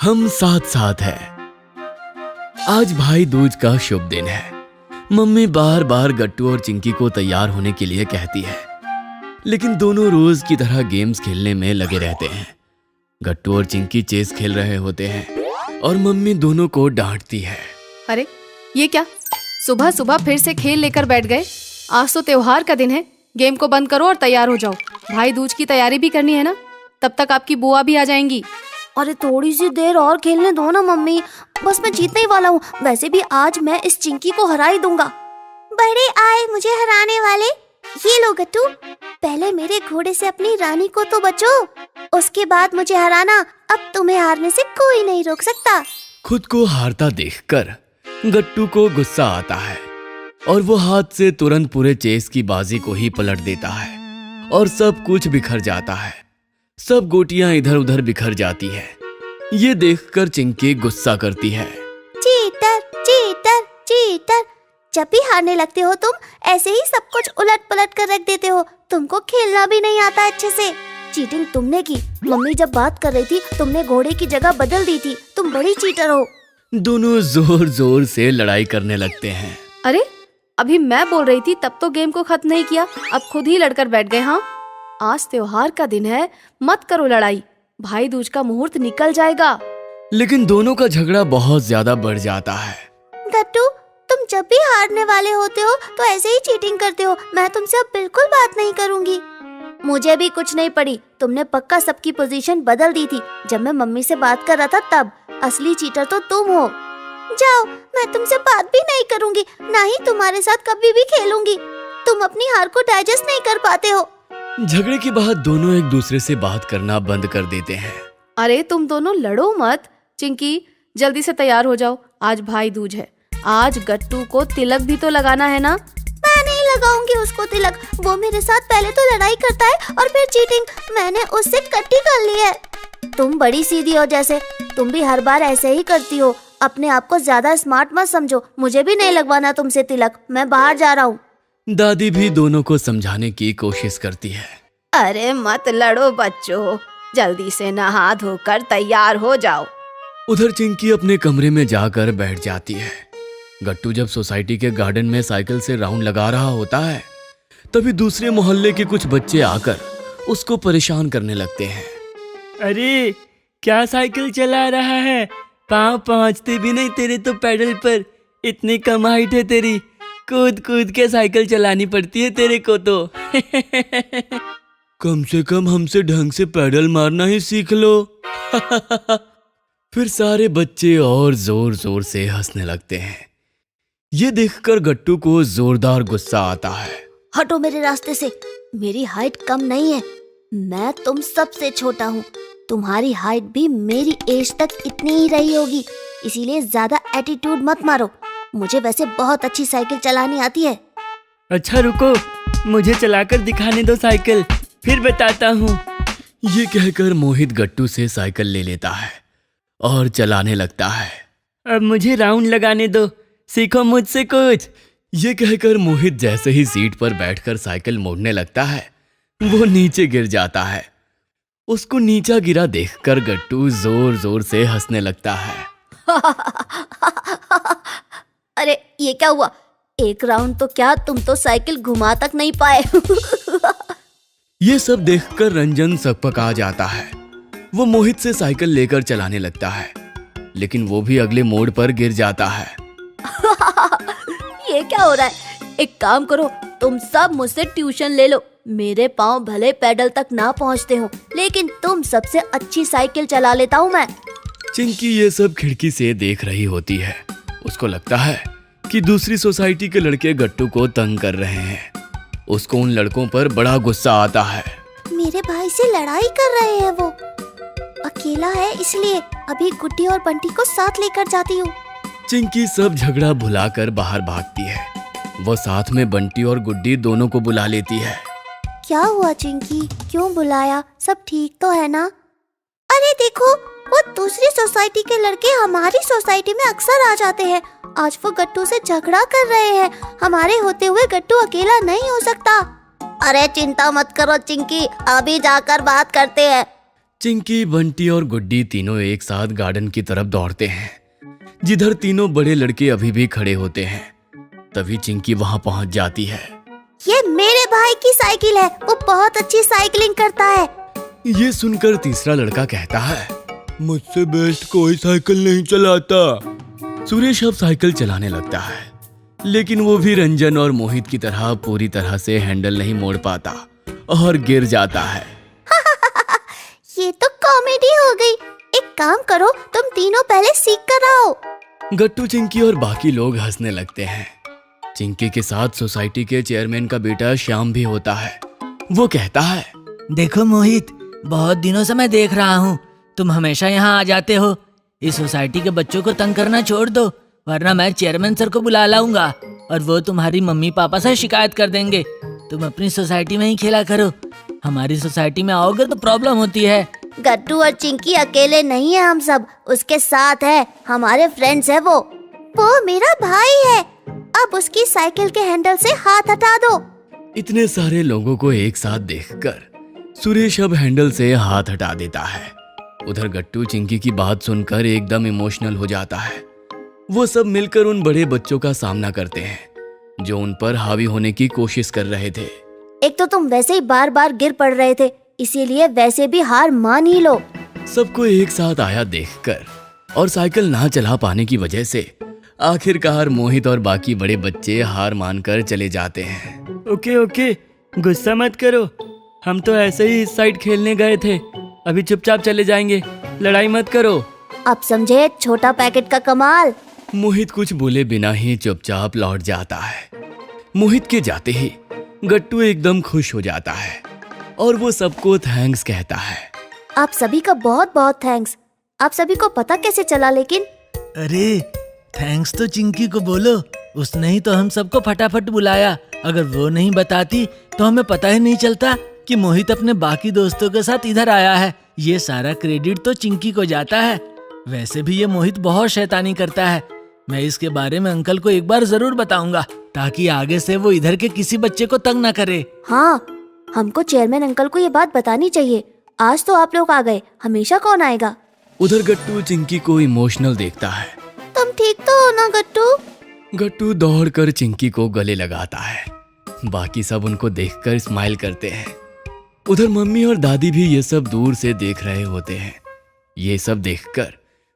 हम साथ साथ हैं। आज भाई दूज का शुभ दिन है। मम्मी बार बार गट्टू और चिंकी को तैयार होने के लिए कहती है, लेकिन दोनों रोज की तरह गेम्स खेलने में लगे रहते हैं। गट्टू और चिंकी चेस खेल रहे होते हैं और मम्मी दोनों को डांटती है। अरे ये क्या, सुबह सुबह फिर से खेल लेकर बैठ गए। आज तो त्योहार का दिन है, गेम को बंद करो और तैयार हो जाओ। भाई दूज की तैयारी भी करनी है ना, तब तक आपकी बुआ भी आ जाएंगी। अरे थोड़ी सी देर और खेलने दो ना मम्मी, बस मैं जीतने ही वाला हूँ। वैसे भी आज मैं इस चिंकी को हरा ही दूंगा। बड़े आए मुझे हराने वाले। ये लो गट्टू, पहले मेरे घोड़े से अपनी रानी को तो बचो, उसके बाद मुझे हराना। अब तुम्हें हारने से कोई नहीं रोक सकता। खुद को हारता देखकर गट्टू को गुस्सा आता है और वो हाथ से तुरंत पूरे चेस की बाजी को ही पलट देता है और सब कुछ बिखर जाता है। सब गोटियां इधर उधर बिखर जाती है। ये देखकर चिंकी गुस्सा करती है। चीटर चीटर चीटर, जब भी हारने लगते हो तुम ऐसे ही सब कुछ उलट पलट कर रख देते हो। तुमको खेलना भी नहीं आता अच्छे से। चीटिंग तुमने की। मम्मी जब बात कर रही थी तुमने घोड़े की जगह बदल दी थी। तुम बड़ी चीटर हो। दोनों जोर जोर से लड़ाई करने लगते हैं। अरे अभी मैं बोल रही थी तब तो गेम को खत्म नहीं किया, अब खुद ही लड़कर बैठ गए। हाँ, आज त्योहार का दिन है, मत करो लड़ाई, भाई दूज का मुहूर्त निकल जाएगा। लेकिन दोनों का झगड़ा बहुत ज्यादा बढ़ जाता है। गट्टू, तुम जब भी हारने वाले होते हो तो ऐसे ही चीटिंग करते हो। मैं तुमसे अब बिल्कुल बात नहीं करूंगी। मुझे भी कुछ नहीं पड़ी, तुमने पक्का सबकी पोजीशन बदल दी थी जब मैं मम्मी से बात कर रहा था तब। असली चीटर तो तुम हो। जाओ, मैं तुमसे बात भी नहीं करूंगी, ना ही तुम्हारे साथ कभी भी खेलूंगी। तुम अपनी हार को डाइजेस्ट नहीं कर पाते हो। झगड़े के बाद दोनों एक दूसरे से बात करना बंद कर देते हैं। अरे तुम दोनों लड़ो मत। चिंकी जल्दी से तैयार हो जाओ, आज भाई दूज है। आज गट्टू को तिलक भी तो लगाना है ना। मैं नहीं लगाऊंगी उसको तिलक, वो मेरे साथ पहले तो लड़ाई करता है और फिर चीटिंग। मैंने उससे कट्टी कर ली है। तुम बड़ी सीधी हो जैसे, तुम भी हर बार ऐसे ही करती हो। अपने आप को ज्यादा स्मार्ट मत समझो। मुझे भी नहीं लगवाना तुमसे तिलक, मैं बाहर जा रहा हूँ। दादी भी दोनों को समझाने की कोशिश करती है। अरे मत लड़ो बच्चों, जल्दी से नहा धोकर तैयार हो जाओ। उधर चिंकी अपने कमरे में जाकर बैठ जाती है। गट्टू जब सोसाइटी के गार्डन में साइकिल से राउंड लगा रहा होता है तभी दूसरे मोहल्ले के कुछ बच्चे आकर उसको परेशान करने लगते हैं। अरे क्या साइकिल चला रहा है, पाँव पहुँचते भी नहीं तेरे तो पेडल पर। इतनी कम हाइट है तेरी, कूद कूद के साइकिल चलानी पड़ती है तेरे को तो। कम से कम हमसे ढंग से पैडल मारना ही सीख लो। फिर सारे बच्चे और जोर जोर से हंसने लगते हैं। ये देखकर गट्टू को जोरदार गुस्सा आता है। हटो मेरे रास्ते से, मेरी हाइट कम नहीं है। मैं तुम सबसे छोटा हूँ। तुम्हारी हाइट भी मेरी एज तक इतनी ही रही होगी, इसीलिए ज्यादा एटीट्यूड मत मारो। मुझे वैसे बहुत अच्छी साइकिल चलानी आती है। अच्छा रुको, मुझे चलाकर दिखाने दो साइकिल, फिर बताता हूँ। ये कहकर मोहित गट्टू से साइकिल ले लेता है और चलाने लगता है। अब मुझे राउंड लगाने दो, सीखो मुझसे कुछ। ये कहकर मोहित जैसे ही सीट पर बैठकर साइकिल मोड़ने लगता है वो नीचे गिर जाता है। उसको नीचा गिरा देखकर गट्टू जोर जोर से हंसने लगता है। अरे ये क्या हुआ? एक राउंड तो क्या, तुम तो साइकिल घुमा तक नहीं पाए। ये सब देखकर रंजन सकपका जाता है। वो मोहित से साइकिल लेकर चलाने लगता है, लेकिन वो भी अगले मोड़ पर गिर जाता है। ये क्या हो रहा है? एक काम करो, तुम सब मुझसे ट्यूशन ले लो। मेरे पाँव भले पैडल तक ना पहुँचते हो, लेकिन तुम सबसे अच्छी साइकिल चला लेता हूँ मैं। चिंकी ये सब खिड़की से देख रही होती है। उसको लगता है कि दूसरी सोसाइटी के लड़के गट्टू को तंग कर रहे हैं। उसको उन लड़कों पर बड़ा गुस्सा आता है। मेरे भाई से लड़ाई कर रहे हैं वो। अकेला है इसलिए अभी गुड्डी और बंटी को साथ लेकर जाती हूँ। चिंकी सब झगड़ा भुलाकर बाहर भागती है। वो साथ में बंटी और गुड्डी दोनों को बुला लेती है। क्या हुआ चिंकी, क्यों बुलाया? सब ठीक तो है ना? अरे देखो, वो दूसरी सोसाइटी के लड़के हमारी सोसाइटी में अक्सर आ जाते हैं। आज वो गट्टू से झगड़ा कर रहे हैं। हमारे होते हुए गट्टू अकेला नहीं हो सकता। अरे चिंता मत करो चिंकी, अभी जाकर बात करते हैं। चिंकी, बंटी और गुड्डी तीनों एक साथ गार्डन की तरफ दौड़ते हैं, जिधर तीनों बड़े लड़के अभी भी खड़े होते हैं। तभी चिंकी वहां पहुंच जाती है। ये मेरे भाई की साइकिल है, वो बहुत अच्छी साइकिलिंग करता है। ये सुनकर तीसरा लड़का कहता है, मुझसे बेस्ट कोई साइकिल नहीं चलाता। सुरेश अब साइकिल चलाने लगता है, लेकिन वो भी रंजन और मोहित की तरह पूरी तरह से हैंडल नहीं मोड़ पाता और गिर जाता है। ये तो कॉमेडी हो गई। एक काम करो, तुम तीनों पहले सीख कर आओ। गट्टू, चिंकी और बाकी लोग हंसने लगते हैं। चिंकी के साथ सोसाइटी के चेयरमैन का बेटा श्याम भी होता है। वो कहता है, देखो मोहित, बहुत दिनों से मैं देख रहा हूँ तुम हमेशा यहाँ आ जाते हो। इस सोसाइटी के बच्चों को तंग करना छोड़ दो, वरना मैं चेयरमैन सर को बुला लाऊंगा और वो तुम्हारी मम्मी पापा से शिकायत कर देंगे। तुम अपनी सोसाइटी में ही खेला करो, हमारी सोसाइटी में आओगे तो प्रॉब्लम होती है। गट्टू और चिंकी अकेले नहीं है, हम सब उसके साथ है, हमारे फ्रेंड्स है। वो मेरा भाई है। अब उसकी साइकिल के हैंडल से हाथ हटा दो। इतने सारे लोगों को एक साथ देखकर सुरेश अब हैंडल से हाथ हटा देता है। उधर गट्टू चिंकी की बात सुनकर एकदम इमोशनल हो जाता है। वो सब मिलकर उन बड़े बच्चों का सामना करते हैं जो उन पर हावी होने की कोशिश कर रहे थे। एक तो तुम वैसे ही बार बार गिर पड़ रहे थे, इसीलिए वैसे भी हार मान ही लो। सबको एक साथ आया देखकर और साइकिल ना चला पाने की वजह से आखिरकार मोहित और बाकी बड़े बच्चे हार मानकर चले जाते हैं। ओके, गुस्सा मत करो, हम तो ऐसे ही इस साइड खेलने गए थे, अभी चुपचाप चले जाएंगे, लड़ाई मत करो। अब समझे छोटा पैकेट का कमाल। मोहित कुछ बोले बिना ही चुपचाप लौट जाता है। मोहित के जाते ही गट्टू एकदम खुश हो जाता है और वो सबको थैंक्स कहता है। आप सभी का बहुत बहुत थैंक्स। आप सभी को पता कैसे चला? लेकिन अरे थैंक्स तो चिंकी को बोलो, उसने ही तो हम सबको फटाफट बुलाया। अगर वो नहीं बताती तो हमें पता ही नहीं चलता कि मोहित अपने बाकी दोस्तों के साथ इधर आया है। ये सारा क्रेडिट तो चिंकी को जाता है। वैसे भी ये मोहित बहुत शैतानी करता है। मैं इसके बारे में अंकल को एक बार जरूर बताऊंगा, ताकि आगे से वो इधर के किसी बच्चे को तंग ना करे। हाँ, हमको चेयरमैन अंकल को ये बात बतानी चाहिए। आज तो आप लोग आ गए, हमेशा कौन आएगा? उधर गट्टू चिंकी को इमोशनल देखता है। तुम ठीक तो हो ना गट्टू? गट्टू दौड़कर चिंकी को गले लगाता है। बाकी सब उनको देखकर स्माइल करते हैं। उधर मम्मी और दादी भी ये सब दूर से देख रहे होते हैं। ये सब देखकर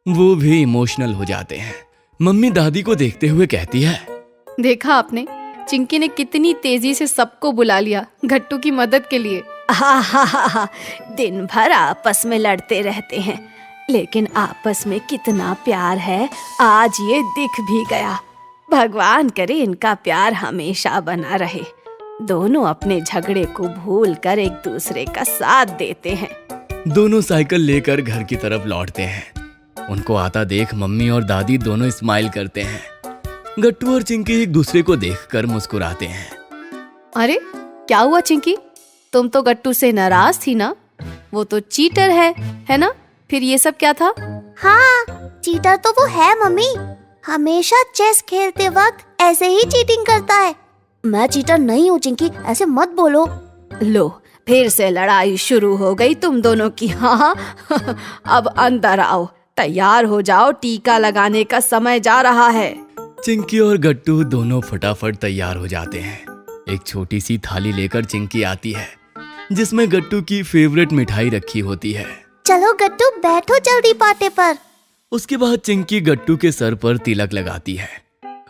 वो भी इमोशनल हो जाते हैं। मम्मी दादी को देखते हुए कहती है, देखा आपने, चिंकी ने कितनी तेजी से सबको बुला लिया गट्टू की मदद के लिए। दिन भर आपस में लड़ते रहते हैं, लेकिन आपस में कितना प्यार है आज ये दिख भी गया। भगवान करे इनका प्यार हमेशा बना रहे। दोनों अपने झगड़े को भूल कर एक दूसरे का साथ देते हैं। दोनों साइकिल लेकर घर की तरफ लौटते हैं। उनको आता देख मम्मी और दादी दोनों स्माइल करते हैं। गट्टू और चिंकी एक दूसरे को देखकर मुस्कुराते हैं। अरे क्या हुआ चिंकी, तुम तो गट्टू से नाराज थी ना? वो तो चीटर है ना? फिर ये सब क्या था? हाँ, चीटर तो वो है मम्मी। हमेशा चेस खेलते वक्त ऐसे ही चीटिंग करता है। मैं चीटर नहीं हूँ चिंकी, ऐसे मत बोलो। लो, फिर से लड़ाई शुरू हो गई तुम दोनों की। हाँ अब अंदर आओ, तैयार हो जाओ, टीका लगाने का समय जा रहा है। चिंकी और गट्टू दोनों फटाफट तैयार हो जाते हैं। एक छोटी सी थाली लेकर चिंकी आती है, जिसमें गट्टू की फेवरेट मिठाई रखी होती है। चलो गट्टू, बैठो जल्दी पाटे पर। उसके बाद चिंकी गट्टू के सर पर तिलक लगाती है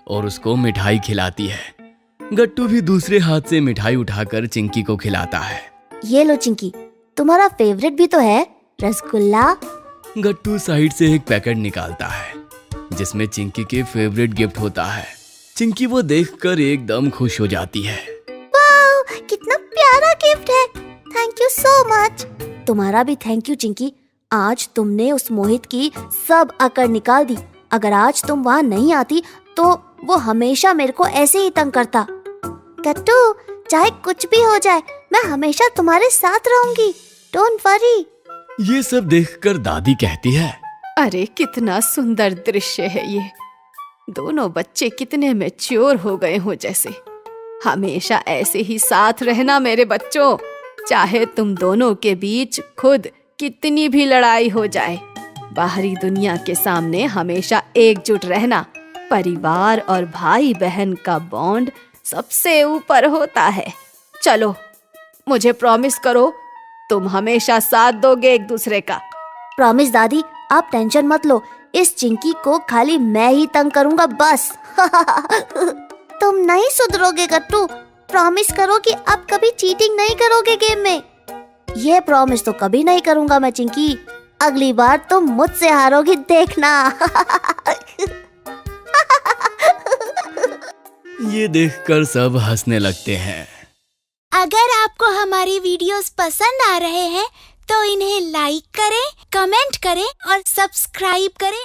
और उसको मिठाई खिलाती है। गट्टू भी दूसरे हाथ से मिठाई उठाकर चिंकी को खिलाता है। ये लो चिंकी, तुम्हारा फेवरेट भी तो है, रसगुल्ला। गट्टू साइड से एक पैकेट निकालता है, जिसमें चिंकी के फेवरेट गिफ्ट होता है। चिंकी वो देखकर एकदम खुश हो जाती है। वाओ, कितना प्यारा गिफ्ट है। Thank you so much. तुम्हारा भी थैंक यू चिंकी। आज तुमने उस मोहित की सब अकड़ निकाल दी। अगर आज तुम वहाँ नहीं आती तो वो हमेशा मेरे को ऐसे ही तंग करता। गट्टू, चाहे कुछ भी हो जाए, मैं हमेशा तुम्हारे साथ रहूंगी। Don't worry. ये सब देखकर दादी कहती है, अरे कितना सुंदर दृश्य है ये। दोनों बच्चे कितने मैच्योर हो गए हो जैसे। हमेशा ऐसे ही साथ रहना मेरे बच्चों, चाहे तुम दोनों के बीच खुद कितनी भी लड़ाई हो जाए, बाहरी दुनिया के सामने हमेशा एकजुट रहना, परिवार और भाई बहन का बॉन्ड सबसे ऊपर होता है। चलो, मुझे प्रॉमिस करो तुम हमेशा साथ दोगे एक दूसरे का। प्रॉमिस दादी, आप टेंशन मत लो, इस चिंकी को खाली मैं ही तंग करूंगा बस। तुम नहीं सुधरोगे गट्टू, प्रॉमिस करो कि आप कभी चीटिंग नहीं करोगे गेम में। ये प्रॉमिस तो कभी नहीं करूंगा मैं चिंकी, अगली बार तुम मुझसे हारोगी देखना। ये देखकर सब हंसने लगते हैं। अगर आपको हमारी वीडियोस पसंद आ रहे हैं तो इन्हें लाइक करें, कमेंट करें और सब्सक्राइब करें